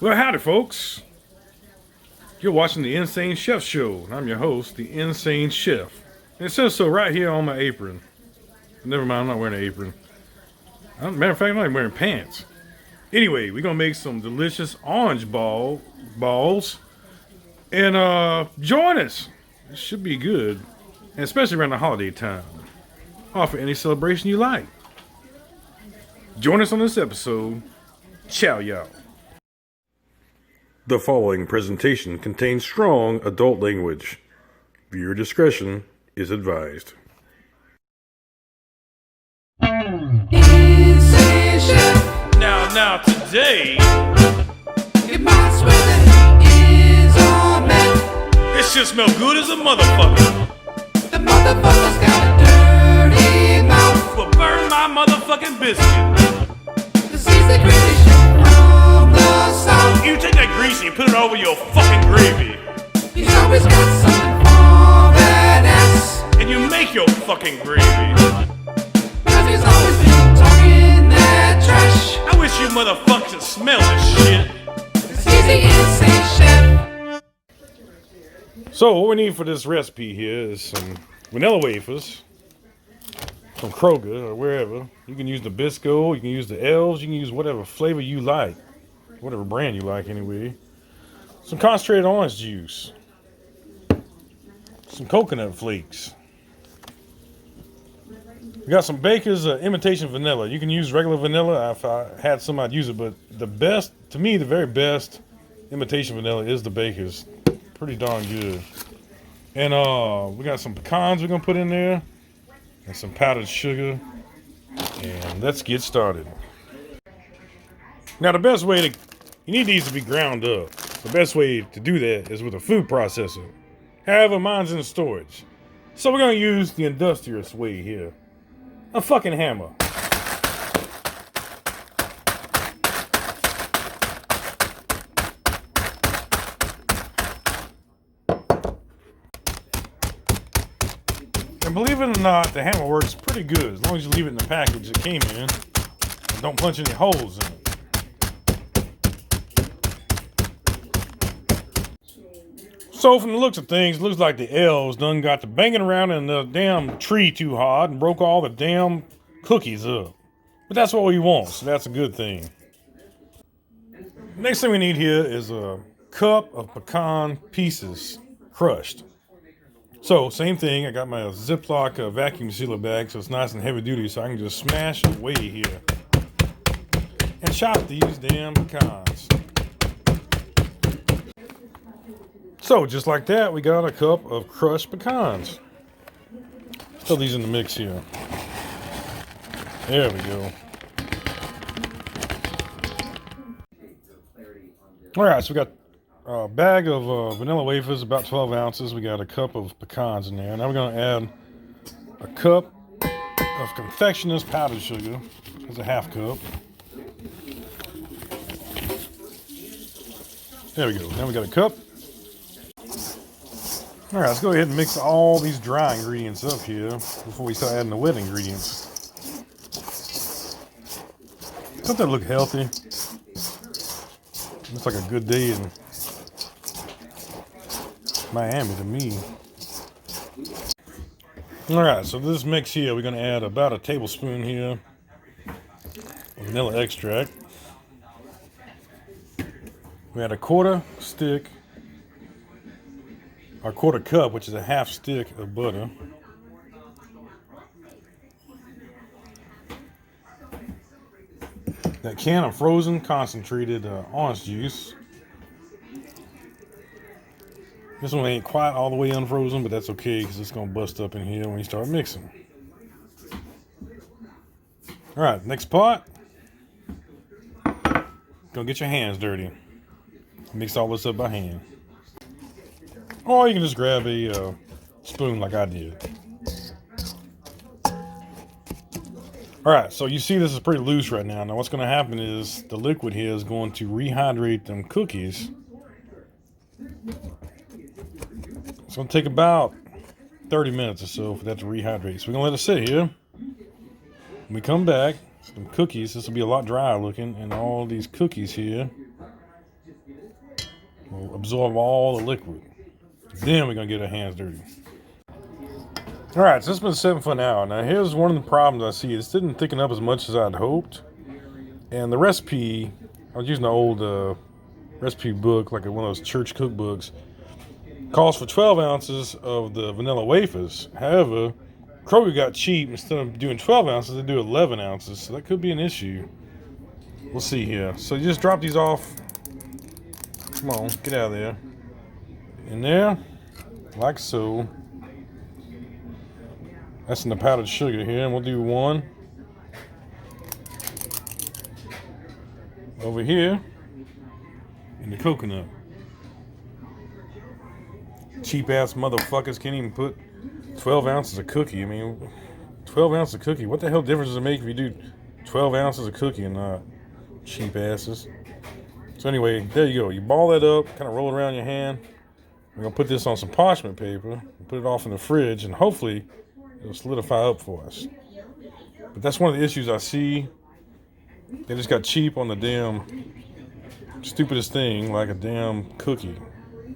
Well, howdy, folks. You're watching the Insane Chef Show. I'm your host, the Insane Chef. And it says so right here on my apron. Never mind, I'm not wearing an apron. Matter of fact, I'm not even wearing pants. Anyway, we're gonna make some delicious orange balls, and join us. It should be good, and especially around the holiday time. Offer any celebration you like. Join us on this episode. Ciao, y'all. The following presentation contains strong adult language. Viewer discretion is advised. Now, today, you might swear that he is all man. this shit smell good as a motherfucker. The motherfucker's got a dirty mouth. Well, burn my motherfucking biscuit. Cause he's the greatest chef from the south. You take that grease and you put it over your fucking gravy. He's always got something for that ass. And you make your fucking gravy. Cause he's always been talking that trash. I wish you motherfuckers could smell this shit. Cause he's the insane chef. So what we need for this recipe here is some vanilla wafers from Kroger or wherever. You can use Nabisco, you can use the Elves, you can use whatever flavor you like. Whatever brand you like anyway. Some concentrated orange juice. Some coconut flakes. We got some Baker's imitation vanilla. You can use regular vanilla. If I had some, I'd use it. But the best, to me, the very best imitation vanilla is the Baker's. Pretty darn good. And we got some pecans we're going to put in there. And some powdered sugar. And let's get started. Now, the best way to... You need these to be ground up. The best way to do that is with a food processor. However, mine's in storage. So we're going to use the industrious way here. A fucking hammer. And believe it or not, the hammer works pretty good as long as you leave it in the package it came in and don't punch any holes in it. So from the looks of things, it looks like the elves done got to banging around in the damn tree too hard and broke all the damn cookies up. But that's what we want, so that's a good thing. Next thing we need here is a cup of pecan pieces, crushed. So, same thing, I got my Ziploc vacuum sealer bag, so it's nice and heavy duty, so I can just smash away here. And chop these damn pecans. So, just like that, we got a cup of crushed pecans. Throw these in the mix here. There we go. Alright, so we got a bag of vanilla wafers, about 12 ounces. We got a cup of pecans in there. Now we're going to add a cup of confectioner's powdered sugar. That's a half cup. There we go. Now we got a cup. Alright, let's go ahead and mix all these dry ingredients up here before we start adding the wet ingredients. Doesn't that look healthy? Looks like a good day in Miami to me. Alright, so this mix here, we're going to add about a tablespoon here of vanilla extract. We add a quarter cup, which is a half stick of butter. That can of frozen concentrated orange juice. This one ain't quite all the way unfrozen, but that's okay because it's going to bust up in here when you start mixing. Alright, next part. Don't get your hands dirty. Mix all this up by hand. Or you can just grab a spoon like I did. Alright, so you see this is pretty loose right now. Now what's going to happen is the liquid here is going to rehydrate them cookies. It's going to take about 30 minutes or so for that to rehydrate. So we're going to let it sit here. When we come back, some cookies, this will be a lot drier looking, and all these cookies here It'll absorb all the liquid. Then we're gonna get our hands dirty. All right, so it's been sitting for an hour. Now here's one of the problems I see. This didn't thicken up as much as I'd hoped. And the recipe, I was using an old recipe book, like one of those church cookbooks, calls for 12 ounces of the vanilla wafers. However, Kroger got cheap. Instead of doing 12 ounces, they do 11 ounces. So that could be an issue. We'll see here. So you just drop these off. Come on, get out of there. In there, like so. That's in the powdered sugar here, and we'll do one over here in the coconut. Cheap ass motherfuckers can't even put 12 ounces of cookie. I mean, 12 ounces of cookie. What the hell difference does it make if you do 12 ounces of cookie and not? Cheap asses. So anyway, there you go. You ball that up, kind of roll it around your hand. We're gonna put this on some parchment paper, put it off in the fridge, and hopefully it'll solidify up for us. But that's one of the issues I see. They just got cheap on the damn stupidest thing, like a damn cookie.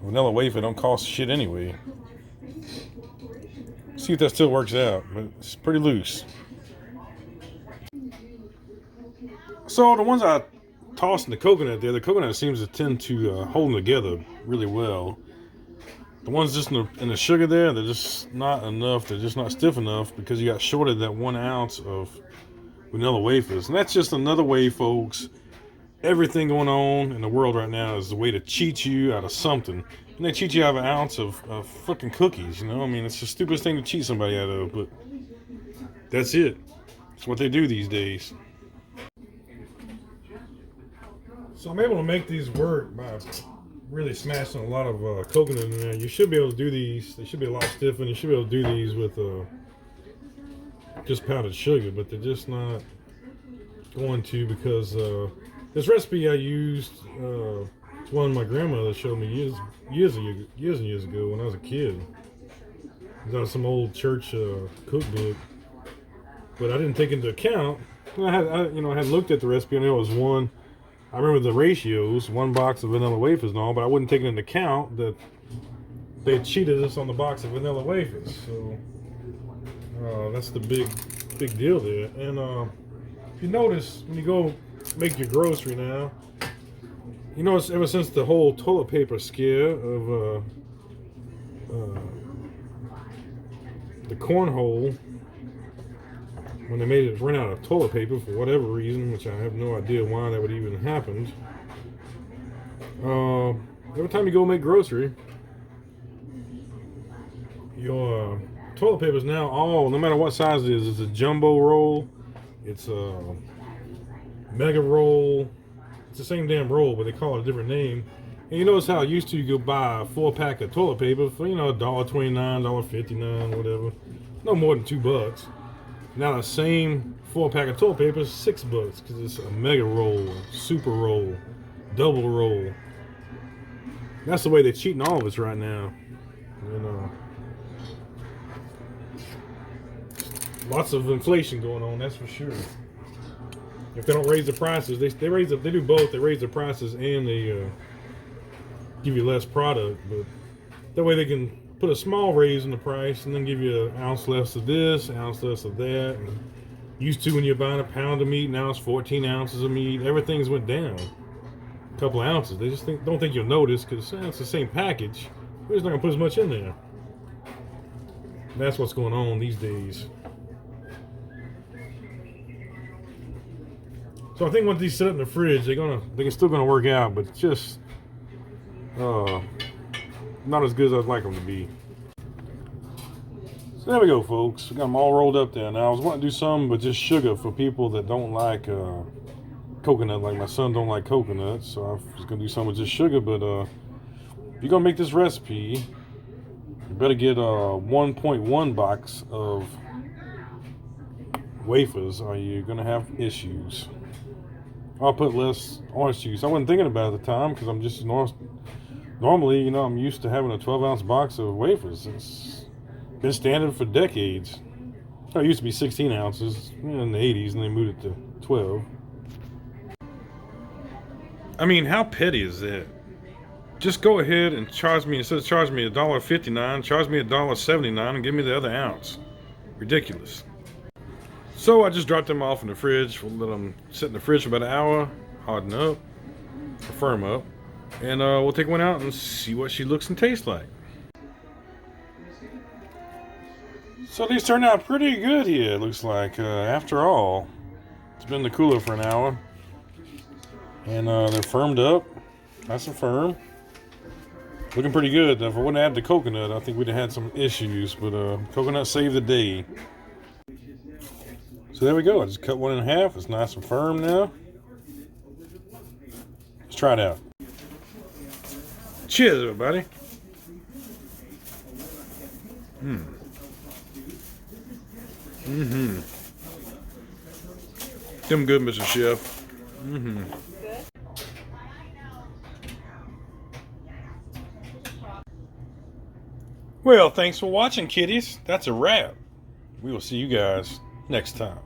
Vanilla wafer don't cost shit anyway. See if that still works out, but it's pretty loose. So the ones I tossed in the coconut there, the coconut seems to tend to hold them together really well. The ones just in the sugar there, they're just not enough. They're just not stiff enough because you got shorted that 1 ounce of vanilla wafers. And that's just another way, folks. Everything going on in the world right now is a way to cheat you out of something. And they cheat you out of an ounce of fucking cookies, you know? I mean, it's the stupidest thing to cheat somebody out of, but that's it. It's what they do these days. So I'm able to make these work by really smashing a lot of coconut in there. You should be able to do these. They should be a lot stiffer, and you should be able to do these with just powdered sugar, but they're just not going to because this recipe I used, it's one my grandmother showed me years and years ago when I was a kid. It was out of some old church cookbook, but I didn't take into account. I had looked at the recipe and it was one. I remember the ratios, 1 box of vanilla wafers and all, but I wouldn't take into account that they had cheated us on the box of vanilla wafers. So that's the big deal there. And if you notice, when you go make your grocery now, you notice ever since the whole toilet paper scare of the cornhole, when they made it run out of toilet paper for whatever reason, which I have no idea why that would even happen. Every time you go make grocery, your toilet paper is now all, no matter what size it is, it's a jumbo roll, it's a mega roll, it's the same damn roll, but they call it a different name. And you notice how used to you go buy a 4-pack of toilet paper for, $1.29, $1.59, whatever, no more than $2. Now the same 4-pack of toilet paper is $6 because it's a mega roll, super roll, double roll. That's the way they're cheating all of us right now. Lots of inflation going on, that's for sure. If they don't raise the prices, they do both. They raise the prices and they give you less product, but that way they can put a small raise in the price and then give you an ounce less of this, an ounce less of that. And used to when you're buying a pound of meat, now it's 14 ounces of meat. Everything's went down a couple of ounces. They just don't think you'll notice because it's the same package. We're just not gonna put as much in there. That's what's going on these days. So I think once these sit up in the fridge, they're still gonna work out, but just not as good as I'd like them to be. So there we go, folks. We got them all rolled up there. Now I was wanting to do some, but just sugar for people that don't like coconut. Like my son don't like coconut, so I was gonna do some with just sugar. But if you're gonna make this recipe, you better get a 1.1 box of wafers, or you're gonna have issues. I'll put less orange juice. I wasn't thinking about it at the time because I'm just normally, I'm used to having a 12-ounce box of wafers. It's been standard for decades. It used to be 16 ounces in the 80s, and they moved it to 12. I mean, how petty is that? just go ahead and charge me, instead of charging me $1.59, charge me $1.79 and give me the other ounce. Ridiculous. So I just dropped them off in the fridge. We'll let them sit in the fridge for about an hour, harden up, or firm up, and we'll take one out and see what she looks and tastes like. So these turned out pretty good here, it looks like. After all, it's been in the cooler for an hour, and they're firmed up, nice and firm. Looking pretty good. If I wouldn't have had the coconut, I think we'd have had some issues, but coconut saved the day. So there we go. I just cut one in half. It's nice and firm now. Let's try it out. Cheers, everybody. Them good, Mr. Chef. Well, thanks for watching, kiddies. That's a wrap. We will see you guys next time.